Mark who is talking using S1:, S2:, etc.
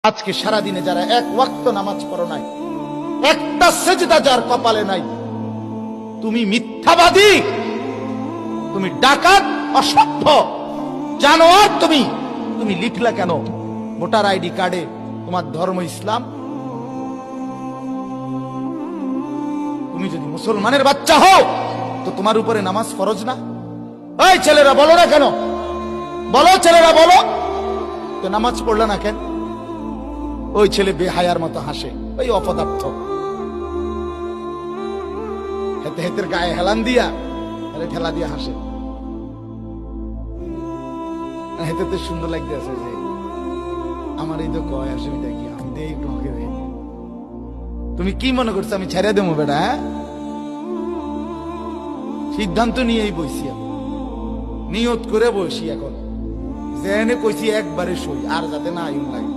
S1: আজকে সারাদিনে যারা এক ওয়াক্ত নামাজ পড়ো নাই, একটা সেজদা যার কপালে নাই, তুমি মিথ্যাবাদী, তুমি ডাকাত, অসভ্য, জানোয়ার। তুমি লিখলা কেন ভোটার আইডি কার্ডে তোমার ধর্ম ইসলাম? তুমি যদি মুসলমানের বাচ্চা হও তো তোমার উপরে নামাজ ফরজ না? ওই ছেলেরা বলো না কেন, বলো ছেলেরা বলো তো নামাজ পড়লে না কেন? ওই ছেলে বেহায়ার মতো হাসে, ওই অপদার্থ হেতে হেতের গায়ে হেলান দিয়া ঠেলা দিয়ে হাসে। হেতে সুন্দর লাগতে আছে যে আমার এই তো কয় অসুবিধা কি, আমি দেই একটু হকে দেই। তুমি কি মনে করছো আমি ছেড়ে দেবো বেটা? সিদ্ধান্ত নিয়েই বইছি, নিয়ত করে বসি এখন, জেনে কইছি একবারে সই, আর যাতে না আয়ুন লাগে।